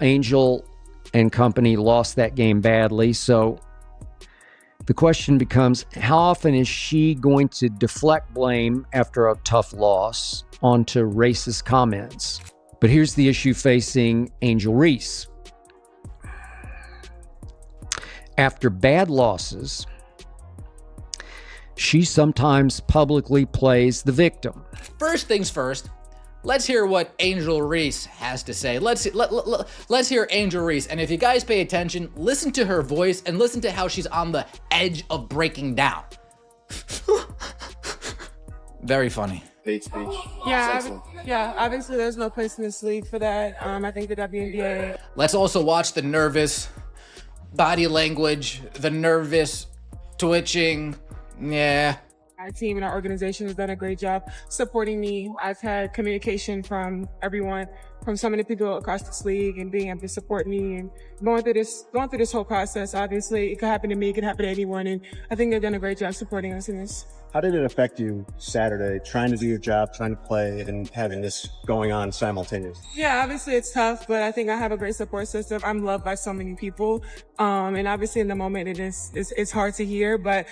Angel and company lost that game badly. So the question becomes, how often is she going to deflect blame after a tough loss onto racist comments? But here's the issue facing Angel Reese. After bad losses, she sometimes publicly plays the victim. First things first, let's hear what Angel Reese has to say. Let's hear Angel Reese. And if you guys pay attention, listen to her voice and listen to how she's on the edge of breaking down. Very funny. Hate speech. Yeah, obviously there's no place in this league for that. I think the WNBA. Let's also watch the nervous body language, the nervous twitching. Yeah. Our team and our organization has done a great job supporting me. I've had communication from everyone, from so many people across this league, and being able to support me and going through this whole process. Obviously, it could happen to me, it could happen to anyone, and I think they've done a great job supporting us in this. How did it affect you Saturday, trying to do your job, trying to play, and having this going on simultaneously? Yeah, obviously it's tough, but I think I have a great support system. I'm loved by so many people, and obviously in the moment it's hard to hear, but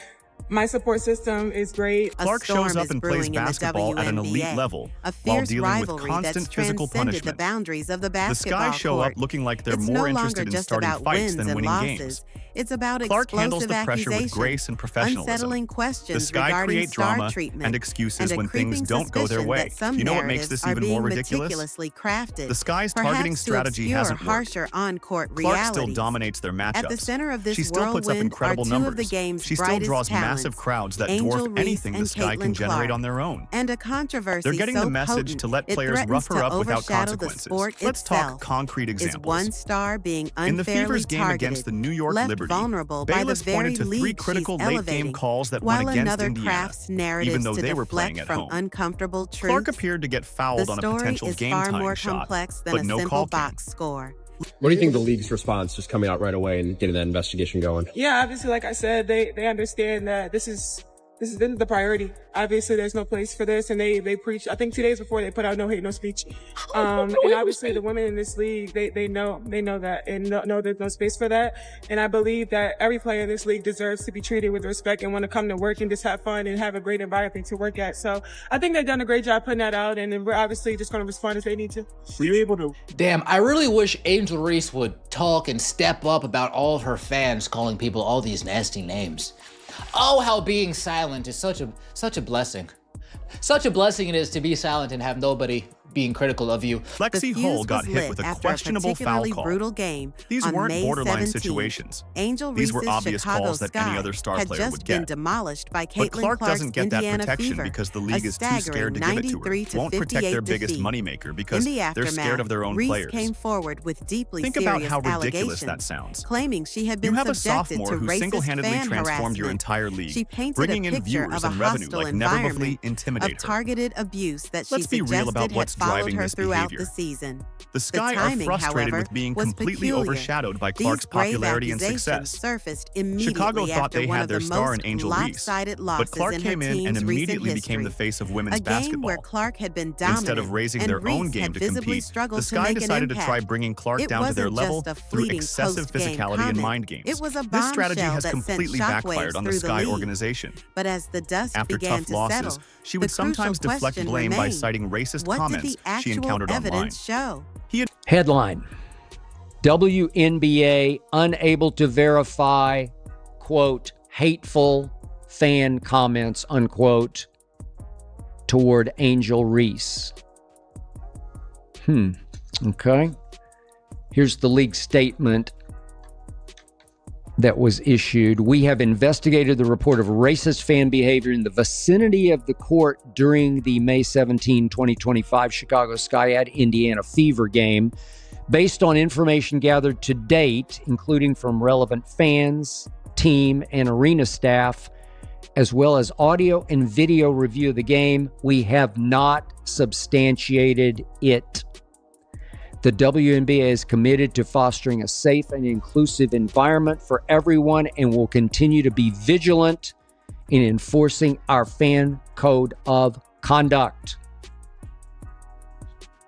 my support system is great. Clark shows up and plays basketball at an elite level while dealing with constant physical punishment. The boundaries of the basketball Sky show up looking like they're more interested in starting fights than winning games. It's about Clark handles the pressure with accusations, grace and professionalism. unsettling questions The Sky regarding create star drama treatment, and excuses and a when things creeping don't go their suspicion way. that some You know what makes this narratives even are more being ridiculous? meticulously crafted, The Sky's perhaps targeting to strategy obscure hasn't worked. harsher on-court Clark realities. still dominates their matchups. At the center of this she still puts up whirlwind incredible are two numbers. of the game's she still brightest draws talents, massive crowds that Angel dwarf Reese anything and the Sky can Caitlin generate Clark. on their own. And a controversy They're getting so the message potent, to let it players rough her threatens up to without overshadow the consequences. sport Let's itself. talk concrete examples. Is one star being In the unfairly Fever's game targeted, against the New York left Liberty, vulnerable by the Bayless very pointed to 3 league critical she's late-game elevating, calls that while went against another Indiana, crafts narratives even though to they were deflect playing at from home. uncomfortable truths. Clark appeared to get fouled The on a story potential is far game-tying more shot, complex than but a no simple call came. box score. What do you think the league's response, just coming out right away and getting that investigation going? Yeah, obviously, like I said, they understand that this is the priority. Obviously, there's no place for this, and they preach. I think 2 days before they put out no hate, no speech. And obviously, the women in this league, they know that, and know there's no space for that. And I believe that every player in this league deserves to be treated with respect and want to come to work and just have fun and have a great environment to work at. So I think they've done a great job putting that out, and we're obviously just going to respond as they need to. Were you able to? Damn, I really wish Angel Reese would talk and step up about all of her fans calling people all these nasty names. Oh, how being silent is such a blessing. Such a blessing it is to be silent and have nobody being critical of you. Lexi Hull got hit with a questionable foul call. Brutal game These on weren't May borderline 17th. situations. Angel These were Reese's obvious Chicago calls that Sky any other star had player just would been get. demolished by But Caitlin Clark Clark's doesn't get that Indiana protection Fever, because the a league is too scared to give it to her. 93 to Won't protect their 58 biggest defeat. moneymaker because In the they're aftermath, scared of their own Reese players. came forward with deeply Think serious about how ridiculous allegations, that sounds. claiming she had been You have a subjected sophomore to who racist single-handedly fan transformed your harassment. entire league, She painted bringing a in picture viewers of a and revenue hostile like never before environment intimidate of her. targeted abuse that she Let's be real suggested about had what's followed driving her this throughout behavior. the season. The Sky timing, are frustrated however, with being was completely peculiar. overshadowed by These Clark's grave popularity and accusations success. surfaced immediately Chicago thought after they one had of their the star in most Angel Reese, lopsided losses but Clark in came her in and team's immediately recent became the history. face of women's A game basketball. where Clark had been dominant Instead of raising and their Reese own game had to visibly compete, struggled the to Sky make an decided to impact. try bringing Clark It down to their wasn't level just a through fleeting excessive post-game physicality comment. and mind games. It was a This strategy bombshell has that sent completely backfired shockwaves on the through the Sky league. organization. But as the dust After began tough to losses, settle, she would the sometimes crucial deflect question blame by remained, citing racist what comments did the she actual encountered online. evidence show? Headline: WNBA unable to verify, quote, hateful fan comments, unquote, toward Angel Reese. Okay. Here's the league statement that was issued. We have investigated the report of racist fan behavior in the vicinity of the court during the May 17, 2025 Chicago Sky at Indiana Fever game. Based on information gathered to date, including from relevant fans, team, and arena staff, as well as audio and video review of the game, we have not substantiated it. The WNBA is committed to fostering a safe and inclusive environment for everyone and will continue to be vigilant in enforcing our fan code of conduct.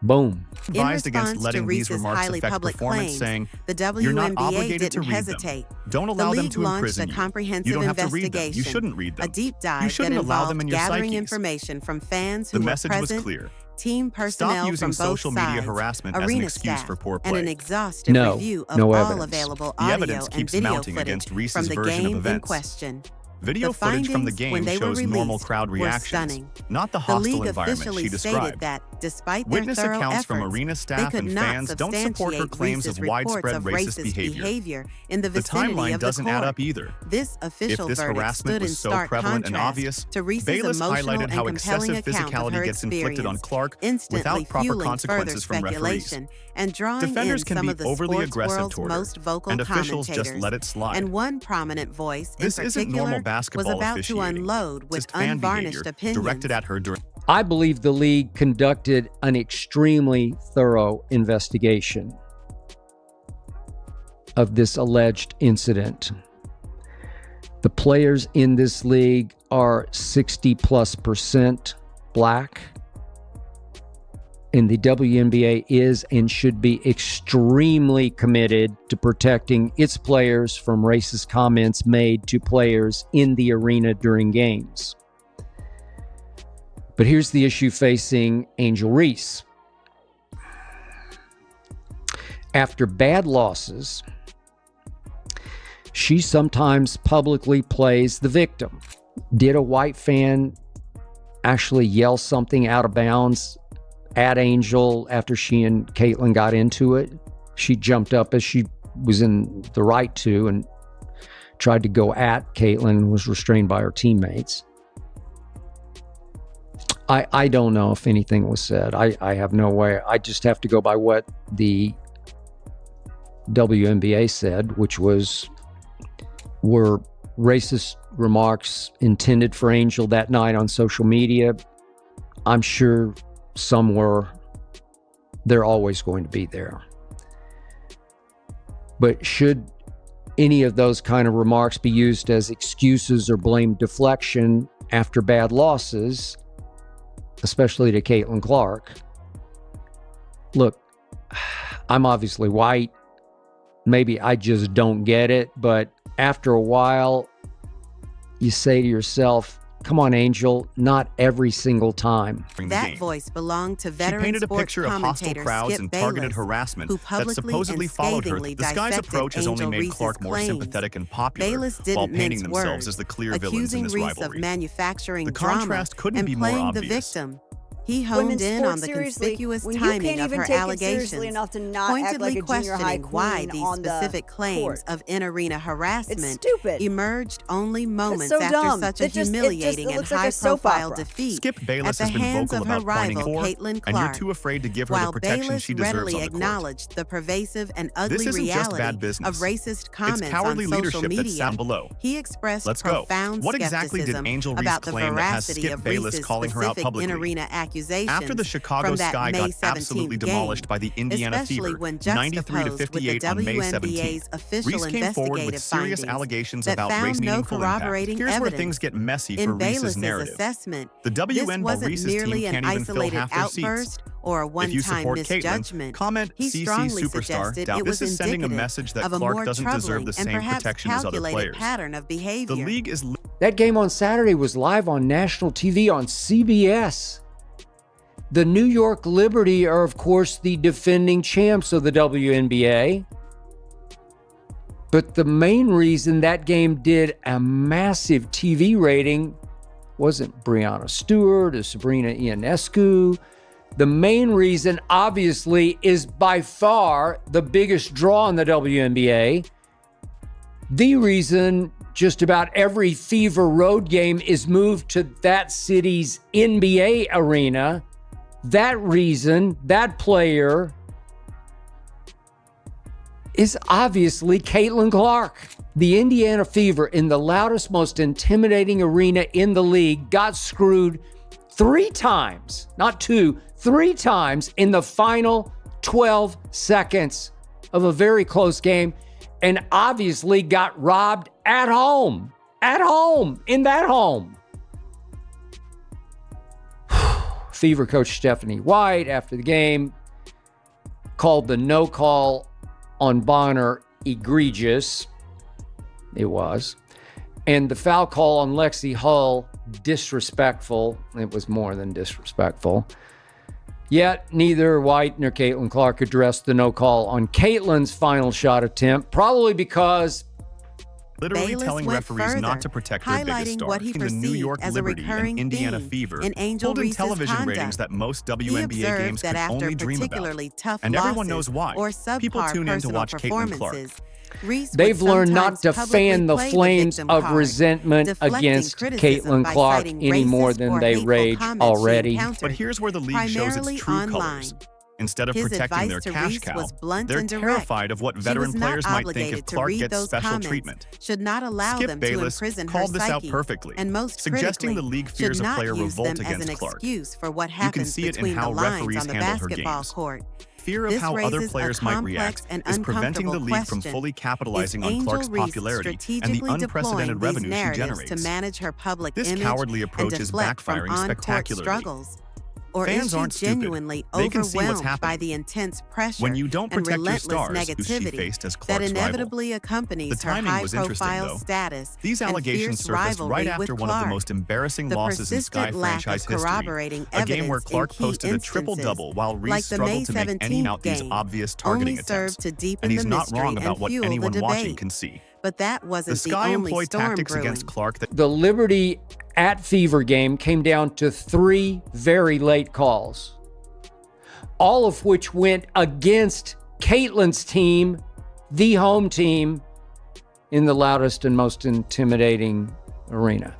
Boom. advised against response letting to these Reese's remarks highly affect public performance, claims, saying, the "You're not WNBA obligated to didn't read hesitate. them. Don't The allow them league to launched imprison a you. comprehensive You don't have to read them. You investigation, shouldn't read them. a deep You dive that shouldn't allow them involved in your gathering psyches." information from fans The who were message was present, clear. team personnel Stop using from both social media sides, harassment as an arena excuse staff, for poor and an play. exhaustive No, review of no all evidence. available The audio evidence and keeps video mounting footage against Reese's from the version of game in events. question. Video The footage from the findings, game when they were shows normal released, crowd were reactions, stunning. not the The hostile league environment officially she stated described. that, despite their Witness thorough accounts efforts, from arena they staff could and not fans don't support her substantiate claims Reese's of reports widespread of racist behavior in the The vicinity timeline of the doesn't court. add up either. This official If this verdict harassment stood in was so stark prevalent and contrast obvious, to Reese's Bayless emotional highlighted and how compelling excessive account of physicality her gets inflicted on experience, Clark instantly without proper fueling consequences further from referees. speculation and drawing Defenders in can some be of the overly sports aggressive world's toward her, most vocal and officials just commentators. let it slide. And one prominent voice in This isn't particular normal was basketball about to officiating. unload It's with just fan unvarnished behavior opinions. directed at her during I believe the league conducted an extremely thorough investigation of this alleged incident. The players in this league are 60+% black. And the WNBA is and should be extremely committed to protecting its players from racist comments made to players in the arena during games. But here's the issue facing Angel Reese. After bad losses, she sometimes publicly plays the victim. Did a white fan actually yell something out of bounds at Angel after she and Caitlin got into it? She jumped up as she was in the right to and tried to go at Caitlin and was restrained by her teammates. I don't know if anything was said. I have no way. I just have to go by what the WNBA said, which was, were racist remarks intended for Angel that night on social media? I'm sure some were. They're always going to be there. But should any of those kind of remarks be used as excuses or blame deflection after bad losses, especially to Caitlin Clark? Look, I'm obviously white. Maybe I just don't get it, but after a while, you say to yourself, come on, Angel, not every single time. That voice belonged to She veteran painted a sports picture of hostile commentator crowds Skip and targeted Bayless, harassment who that publicly supposedly and followed her. scathingly This guy's dissected approach has only Angel made Reese's Clark more claims. sympathetic and popular, Bayless while didn't painting mince themselves words, as the clear villains accusing in this Reese rivalry. of manufacturing The drama contrast couldn't and be more playing the obvious. victim. He honed Women's in sports on the seriously, conspicuous when you timing can't of even her take it allegations, seriously enough to not act pointedly like a junior high questioning why queen these on the specific claims court. of in-arena harassment It's stupid. emerged only moments so after dumb. such a It just humiliating and looks like a soap high-profile opera. defeat Skip Bayless at has the been hands vocal of her about pointing rival, for, Caitlin and you're Clark. too afraid to give her While the protection Bayless she deserves readily on the court. acknowledged the pervasive and ugly isn't just reality bad business. of racist comments It's cowardly on social leadership that's media, down below. he expressed Let's go. profound What exactly did skepticism Angel Reese about the claim that has veracity Skip of Bayless Reese's calling her out specific publicly? in-arena accusations After the Chicago from that Sky May got 17th absolutely game, demolished by the Indiana especially Fever, when 93 to juxtaposed with the 58 on May WNBA's 17th, official Reese came forward with investigative serious findings allegations that about found race no meaningful impact. corroborating Here's where evidence. things get messy In for Reese's Bayless's narrative. assessment, The this WNBA wasn't Reese's merely team an can't even fill isolated half their seats. outburst or a If you one-time support Caitlin, misjudgment. comment He CC strongly Superstar. suggested Doubt it was this is sending a indicative message that of a Clark more doesn't deserve troubling the and same perhaps protection as other calculated players. pattern of behavior. The league is That game on Saturday was live on national TV on CBS. The New York Liberty are, of course, the defending champs of the WNBA. But the main reason that game did a massive TV rating wasn't Breanna Stewart or Sabrina Ionescu. The main reason, obviously, is by far the biggest draw in the WNBA. The reason just about every Fever road game is moved to that city's NBA arena. That reason, that player is obviously Caitlin Clark. The Indiana Fever, in the loudest, most intimidating arena in the league, got screwed 3 times, not 2, 3 times in the final 12 seconds of a very close game, and obviously got robbed at home, in that home. Fever coach Stephanie White, after the game, called the no call on Bonner egregious. It was. And the foul call on Lexi Hull disrespectful. It was more than disrespectful. Yet neither White nor Caitlin Clark addressed the no call on Caitlin's final shot attempt, probably because literally Bayless telling went referees further, not to protect their biggest highlighting star. what he In the New perceived York as a Liberty recurring and Indiana theme Fever in Angel pulled in Reese's television conduct. ratings that most He WNBA observed games that could after only dream about. particularly tough And losses everyone knows why. or subpar People tune in to personal watch Caitlin Clark. performances, Reese would they've learned not to sometimes fan the publicly play flames victim of card, resentment deflecting against criticism Caitlin by Clark citing any more racist than or they hateful rage comments she already. encountered, But here's where the league shows primarily its true online. colors. Instead of His protecting their advice to cash Reese cow, was blunt they're and direct. terrified of what She veteran was not players might think obligated if to Clark read gets those special comments, treatment. should not allow Skip them to Bayless imprison her called this out psyche, perfectly, and most suggesting critically, the league should fears a not player use revolt them as against an Clark. excuse for what You can happens see it in between how the lines referees on the handle her basketball games. court. Fear of This how other raises a players might react complex and is preventing the uncomfortable league from question. fully capitalizing Is on Angel Clark's Reese popularity and the strategically unprecedented deploying revenue these she narratives generates. to manage her public This image cowardly and approach is deflect from backfiring on-court spectacularly. struggles? Or Fans is she aren't stupid. genuinely They can see what's overwhelmed by happening. the intense pressure When you don't and protect your relentless stars, who she negativity faced as that Clark's rival. inevitably accompanies The her timing was interesting, high-profile though. status These and allegations fierce surfaced right rivalry after with one of the Clark? most embarrassing The losses in Sky persistent lack franchise of history, corroborating a game where evidence Clark in key posted a instances, triple-double while Reese like the May struggled to make any 17th out these game, obvious targeting only served attempts. to deepen And he's the not mystery wrong about and what fuel anyone the watching debate. can see. But that wasn't The Sky only employed storm tactics brewing. against Clark that The Liberty at Fever game came down to 3 very late calls, all of which went against Caitlin's team, the home team, in the loudest and most intimidating arena.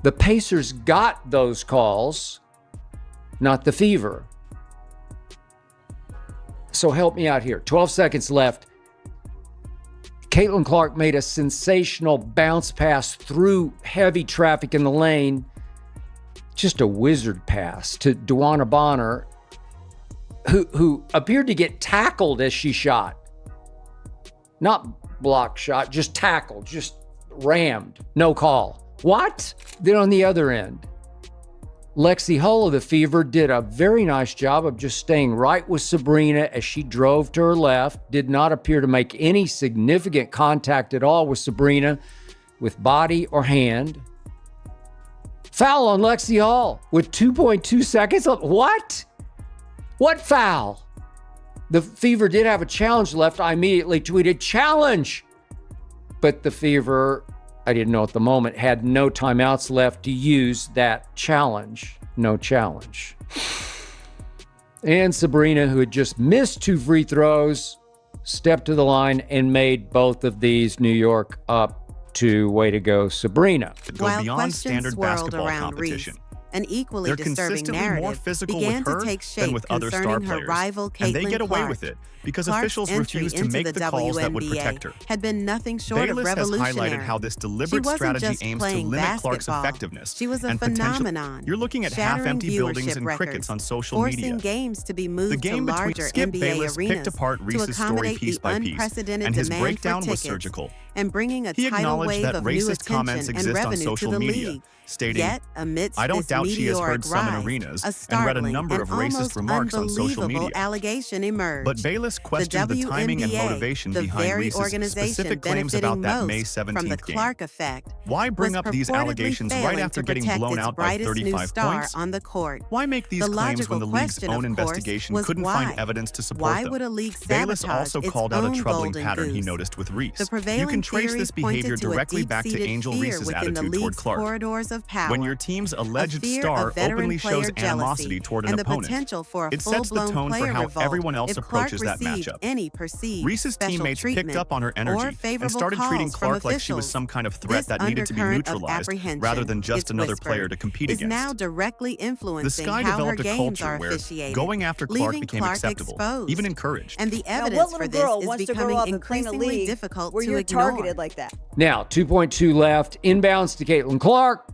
The Pacers got those calls, not the Fever. So help me out here. 12 seconds left. Caitlin Clark made a sensational bounce pass through heavy traffic in the lane. Just a wizard pass to Duana Bonner, who appeared to get tackled as she shot. Not block shot, just tackled, just rammed. No call. What? Then on the other end, Lexi Hull of the Fever did a very nice job of just staying right with Sabrina as she drove to her left, did not appear to make any significant contact at all with Sabrina, with body or hand. Foul on Lexi Hull with 2.2 seconds left. What? What foul? The Fever did have a challenge left. I immediately tweeted, challenge! But the Fever, I didn't know at the moment, had no timeouts left to use that challenge. No challenge. And Sabrina, who had just missed 2 free throws, stepped to the line and made both of these. New York up 2. Way to go, Sabrina. go While beyond questions standard swirled basketball around competition. Reese, an equally They're disturbing consistently more narrative physical began with her to take shape than with other star concerning her players. rival And they Caitlin get away Clark. with it because Clark's officials entry refuse to into make the calls that would protect her. had been nothing short Bayless of has revolutionary. highlighted how this She deliberate wasn't strategy just aims to playing limit Clark's basketball. effectiveness. She was a and potential- phenomenon. You're looking at shattering half-empty buildings viewership and records, crickets on social forcing media. games to be moved The game to between larger Skip NBA Bayless arenas picked apart to Reese's story accommodate piece the by piece, unprecedented and his demand breakdown for was tickets surgical. and bringing a He tidal acknowledged wave that of new racist comments attention and exist on revenue social to the media, league. stating, Yet, amidst I don't this doubt she has heard meteoric some in rise, arenas a and read a startling number and of racist almost remarks on social unbelievable media. allegation emerged. But Bayless questioned the timing and WNBA, motivation the behind very Reese's organization specific claims about that benefiting May most 17th from the game. Clark effect, Why bring was up these purportedly allegations right failing after to getting protect blown its out by brightest new 35 star points? on the court. Why make these The claims when logical the league's question, own of course, investigation was couldn't why? find evidence to support Why them? would a league Bayless sabotage also its called out a own troubling golden pattern he goose? noticed with Reese. The prevailing You can trace theory this behavior pointed to a directly back to deep-seated Angel fear Reese's within the attitude toward league's Clark. corridors of power. When your team's A alleged fear star of veteran openly player shows animosity jealousy toward an and the opponent, potential for a it sets the full-blown tone for player how revolt everyone else if Clark approaches that received matchup. any perceived Reese's special teammates treatment picked up on her or energy and favorable started treating calls from Clark like she was officials. some kind of threat This that needed to be undercurrent of neutralized apprehension, rather than just it's another whispered, player to compete is against. now directly The influencing Sky how her developed a games culture are where officiated, going after Clark leaving became Clark acceptable, exposed. even encouraged. And the Now, evidence what for little this girl is wants to grow becoming up and play in a increasingly league difficult where to you're ignore. targeted like that? Now, 2.2 left. Inbounds to Caitlin Clark,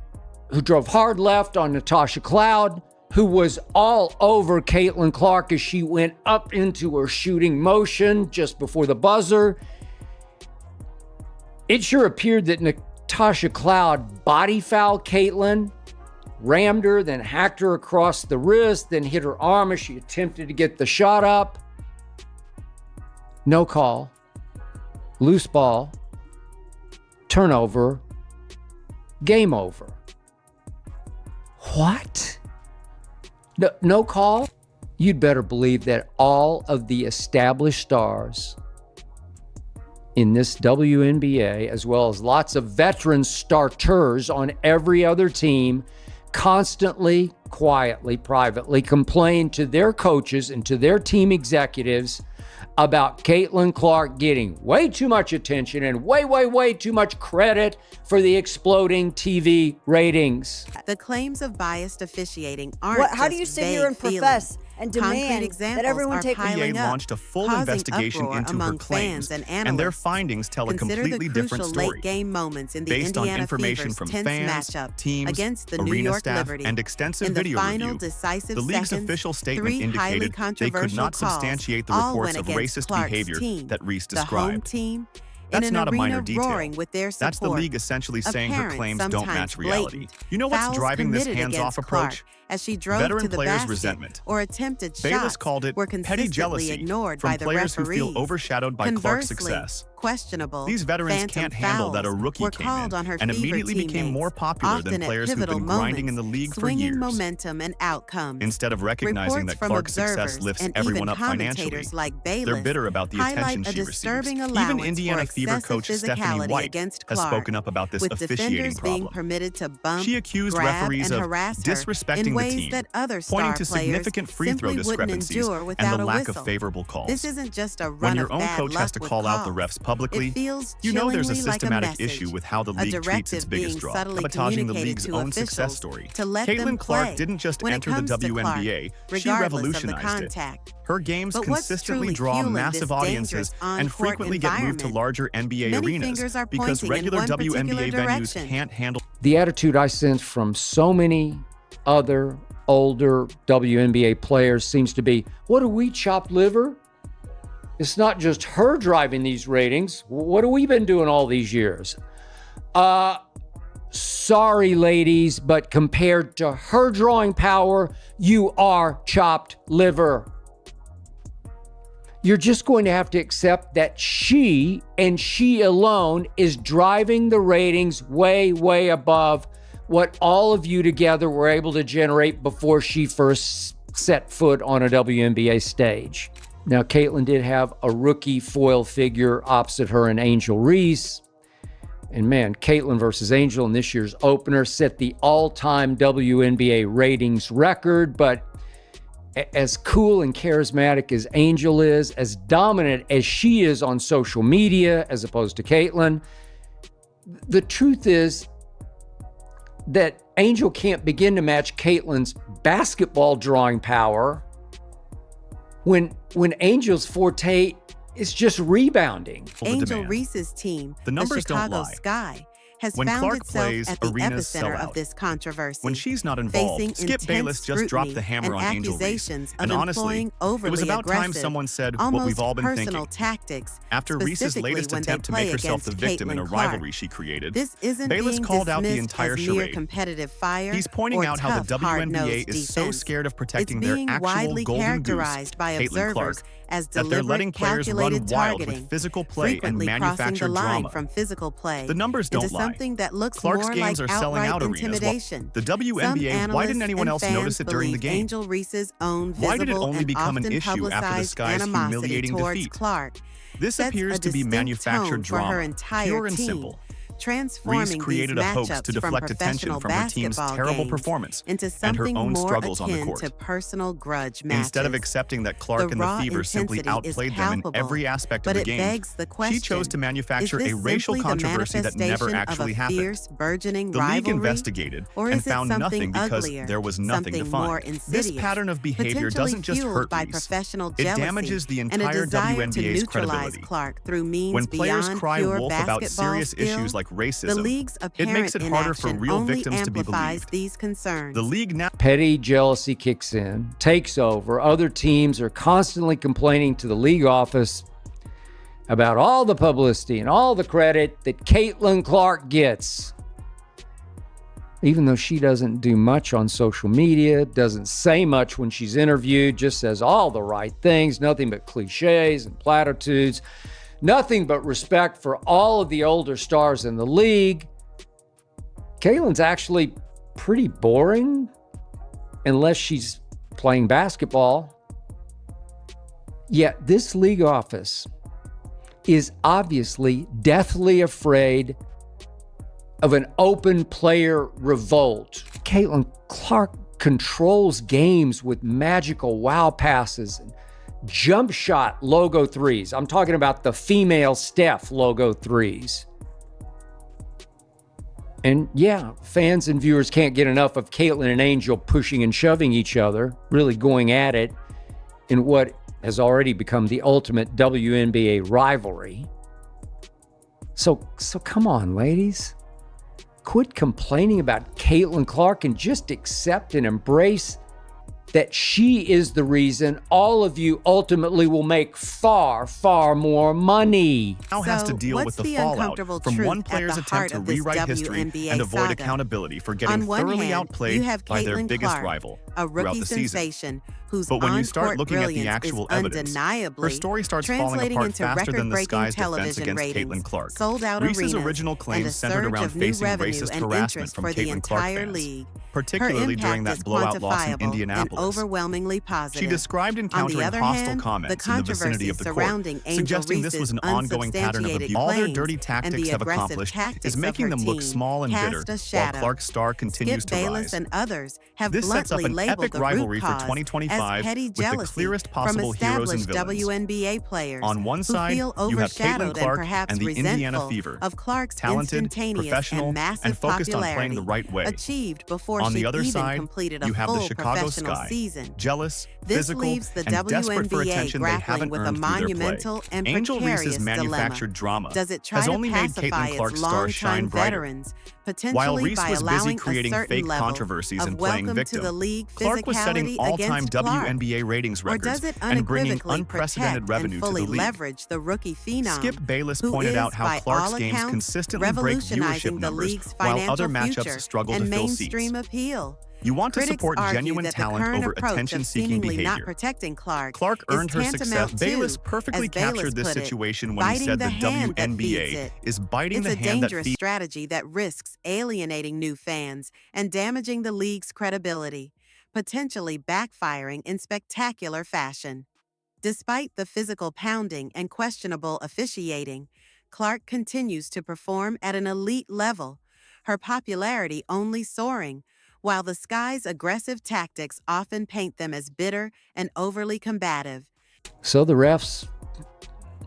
who drove hard left on Natasha Cloud, who was all over Caitlin Clark as she went up into her shooting motion just before the buzzer. It sure appeared that Natasha Cloud body fouled Caitlin rammed her, then hacked her across the wrist, then hit her arm as she attempted to get the shot up. No call. Loose ball. Turnover. Game over. What? No call? You'd better believe that all of the established stars in this WNBA, as well as lots of veteran starters on every other team, constantly, quietly, privately complain to their coaches and to their team executives about Caitlin Clark getting way too much attention and way too much credit for the exploding TV ratings. The claims of biased officiating aren't How do you sit here and profess and demand that everyone take NBA launched a full investigation into her claims, and their findings tell a completely different story. Late game moments in the based Indiana on information Fever's from tense fans, matchup teams, against the New arena York staff, Liberty. and extensive In the video final review, decisive the league's seconds, official statement 3 highly indicated they could controversial not calls substantiate the all reports went of against racist Clark's behavior team, that Reese the home described. team, That's in an not a arena minor detail. roaring with their support. That's the league essentially saying her Apparent, claims don't match sometimes reality. blatant. You know what's Fouls driving this committed hands-off against approach? Clark as she drove Veteran to the players' basket resentment. or attempted Bayless shots called it were petty consistently jealousy ignored from by the players who referees. feel overshadowed by Clark's Conversely, success. questionable These veterans phantom can't handle that a fouls rookie were came called in on her and Fever immediately became teammates, more popular often than at players who've pivotal been grinding in the moments, league for swinging years. momentum and outcomes. Instead of recognizing Reports that from Clark's success observers lifts and everyone even up financially, commentators like Bayless they're bitter about the highlight attention a she receives. disturbing Even allowance Indiana for Fever excessive coach Stephanie physicality White against has Clark, spoken up about this with officiating defenders being problem. permitted to bump, She accused grab, referees and of harass her disrespecting in the ways team, that other pointing star to players significant free throw simply wouldn't discrepancies endure and without the a lack whistle. of favorable calls. This isn't just a run When your of own bad coach luck has to with call out the calls. refs publicly, It feels you know there's a chillingly like systematic message, issue with how the a league treats its directive biggest being draw, subtly sabotaging the communicated league's to own success officials story. to let them Caitlin Clark play didn't just when it enter the comes to Clark, WNBA, she regardless of the revolutionized it. contact. Her games But what's consistently truly draw fueling massive this audiences dangerous and on-court frequently get moved to environment? larger NBA Many arenas fingers are because pointing in regular one particular WNBA venues direction. can't handle. The attitude I sense from so many other older WNBA players seems to be, what are we, chopped liver? It's not just her driving these ratings. What have we been doing all these years? Sorry, ladies, but compared to her drawing power, you are chopped liver. You're just going to have to accept that she and she alone is driving the ratings way above what all of you together were able to generate before she first set foot on a WNBA stage. Now, Caitlin did have a rookie foil figure opposite her in Angel Reese. And man, Caitlin versus Angel in this year's opener set the all-time WNBA ratings record. But as cool and charismatic as Angel is, as dominant as she is on social media, as opposed to Caitlin, the truth is that Angel can't begin to match Caitlin's basketball drawing power when Angel's forte is just rebounding. Angel Reese's team, The numbers don't Chicago lie. Sky, has When found Clark itself plays, at the arenas sell epicenter out. of this controversy. When she's not facing involved, Skip intense Bayless just dropped scrutiny the hammer and on Angel Reese. accusations And of honestly, employing it was overly about time aggressive, someone said what almost we've all been personal thinking. tactics. After Reese's specifically latest when they attempt to play make herself the against victim in a Caitlin Clark. rivalry she created, This isn't Bayless being called out the dismissed entire as mere charade. competitive fire He's pointing or out how the tough, hard-nosed WNBA is so defense. scared of protecting It's their being actual widely golden goose, characterized by Caitlin observers Clark, as that they're deliberate, letting players run calculated wild targeting, with physical play and frequently crossing the manufactured line drama. from physical play The numbers don't into lie. something that looks Clark's more games like are selling outright out arenas. intimidation. The Some WNBA, why analysts didn't anyone and else fans notice it during the believe game? Angel Reese's own Why did it visible only and become an often issue after the publicized Sky's animosity humiliating towards defeat? Clark This sets appears a to be distinct manufactured tone for her drama, entire pure and team, simple. transforming Reese created these a hoax matchups to deflect attention from from her team's basketball terrible games performance into and her something own more struggles on the akin court. to personal grudge matches. Instead of accepting that Clark The and the raw Fever simply intensity is outplayed them in palpable, every aspect but of the it game, begs the question, she chose to manufacture is a this racial simply the controversy that never manifestation actually of a happened. fierce, burgeoning The league rivalry? investigated Or and is it found something nothing because uglier, there was nothing to something more find. This insidious, pattern of behavior potentially doesn't just fueled hurt by Reese. professional It jealousy damages the and a entire desire to WNBA's neutralize credibility. Clark through means When players beyond cry pure wolf about basketball serious skill, issues like the racism, league's it apparent makes it harder for inaction real only victims to be amplifies believed. these concerns. The league now Petty jealousy kicks in, takes over. Other teams are constantly complaining to the league office about all the publicity and all the credit that Caitlin Clark gets. even though she doesn't do much on social media, doesn't say much when she's interviewed, just says all the right things, nothing but cliches and platitudes, nothing but respect for all of the older stars in the league. Caitlin's actually pretty boring unless she's playing basketball. Yet this league office is obviously deathly afraid of an open player revolt. Caitlin Clark controls games with magical wow passes and jump shot logo threes. I'm talking about the female Steph logo threes. And yeah, fans and viewers can't get enough of Caitlin and Angel pushing and shoving each other, really going at it in what has already become the ultimate WNBA rivalry. So come on, ladies. Quit complaining about Caitlin Clark and just accept and embrace that she is the reason all of you ultimately will make far, far more money. Now has to deal with the fallout from one player's attempt to rewrite history and avoid accountability for getting thoroughly outplayed by their biggest rival throughout the season. But when you start looking at the actual evidence, her story starts falling apart faster than the Sky's defense against Caitlin Clark. Reese's original claims centered around facing racist harassment from Caitlin Clark fans, particularly during that blowout loss in Indianapolis. She described encountering hostile comments in the vicinity of the court, suggesting this was an ongoing pattern of abuse. All their dirty tactics have accomplished is making them look small and bitter, while Clark's star continues to rise. This sets up an epic rivalry for 2025 with the clearest possible heroes and villains. On one side, you have Caitlin Clark and the Indiana Fever, talented, professional, and focused on playing the right way. On the other side, you have the Chicago Sky, jealous, physical, and desperate for attention they haven't earned through their play. Angel Reese's manufactured drama has only made Caitlin Clark's stars shine brighter. While Reese was busy creating fake controversies and playing victim, Clark was setting all-time WNBA ratings records and bringing unprecedented revenue to the league. Skip Bayless pointed out how Clark's games consistently break viewership numbers while other matchups struggle to fill seats. You want to support genuine talent over attention-seeking behavior. Clark earned her success. Bayless perfectly captured this situation when he said the WNBA is biting the hand that feeds. It's a dangerous strategy that risks alienating new fans and damaging the league's credibility, potentially backfiring in spectacular fashion. Despite the physical pounding and questionable officiating, Clark continues to perform at an elite level, her popularity only soaring, while the Sky's aggressive tactics often paint them as bitter and overly combative. So the refs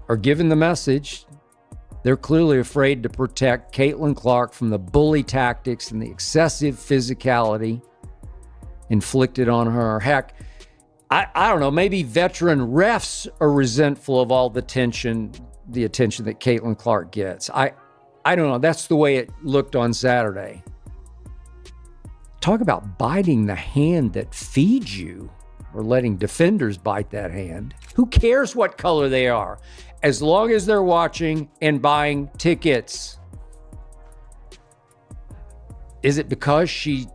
are given the message. They're clearly afraid to protect Caitlin Clark from the bully tactics and the excessive physicality inflicted on her. Heck, I don't know, maybe veteran refs are resentful of all the attention that Caitlin Clark gets. I don't know. That's the way it looked on Saturday. Talk about biting the hand that feeds you, or letting defenders bite that hand. Who cares what color they are, as long as they're watching and buying tickets? Is it because she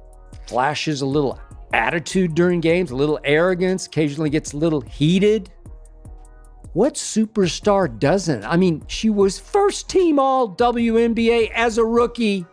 flashes a little attitude during games, a little arrogance, occasionally gets a little heated? What superstar doesn't? I mean, she was first team all WNBA as a rookie.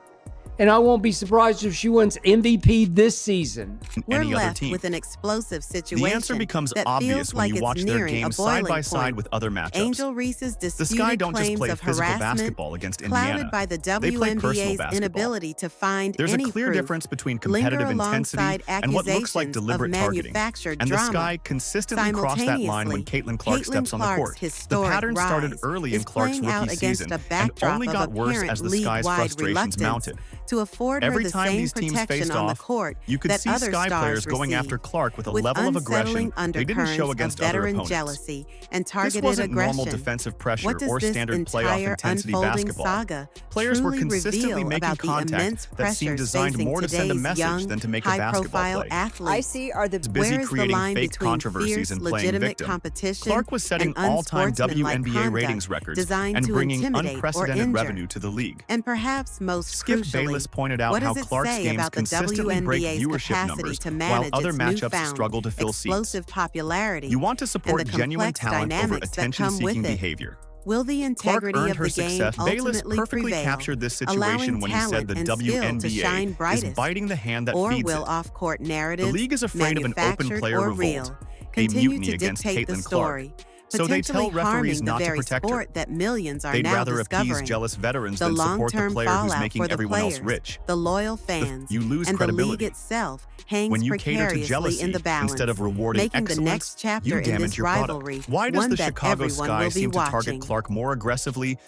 And I won't be surprised if she wins MVP this season. We're left with an explosive situation. The answer becomes obvious when you watch their games side by side with other matchups. Angel Reese's disputed the Sky don't just claims play of physical harassment, basketball against Indiana. clouded by the They play personal WNBA's basketball. inability to find There's any a clear proof, difference between competitive intensity and what looks like deliberate targeting. And the Sky consistently crossed that line when Caitlin Clark steps on the court. The pattern started early in Clark's rookie season and only got worse as the Sky's frustrations mounted. To afford her Every the time same these teams protection faced on the off, court you could that see other Sky stars players going receive, after Clark with a with level of aggression they didn't show undercurrents against of other veteran opponents. jealousy and This targeted wasn't aggression. normal defensive pressure What does or this standard playoff entire intensity unfolding basketball. saga Players were truly consistently reveal making about the immense contact that pressures seemed designed facing more to send a today's message young, than to make a basketball high-profile play. athletes? I see are the It's busy Where is the creating line fake between controversies fierce, and playing legitimate victim. competition Clark was setting and all-time unsportsmanlike WNBA conduct ratings records designed and to bringing intimidate or unprecedented injure? revenue to the league. And perhaps most Skip crucially, Bayless Bayless pointed out What how does it Clark's say games about the consistently break WNBA's viewership capacity numbers, to while manage other its matchups newfound struggle to fill seats. explosive popularity You want to and support the genuine complex talent over dynamics that come attention-seeking with it? behavior. Will the Clark integrity earned of her the game success. Bayless ultimately perfectly prevail, captured this allowing situation when he said talent the and skill to WNBA shine is brightest? biting the hand that Or feeds will it. off-court narratives, The league is afraid of an open manufactured player or revolt, real, a continue mutiny to against dictate the Caitlin Clark. story, So they potentially tell referees harming the not to very protect her. sport that millions are They'd now rather appease discovering. jealous veterans The than support the long-term player who's fallout making for the everyone players, else rich. the loyal fans, You lose and credibility. the league itself hangs When you cater to precariously jealousy in the balance, instead of rewarding making the excellence, next chapter you in damage this your product. rivalry Why does one the that Chicago everyone Sky will be seem to target watching. Clark more aggressively than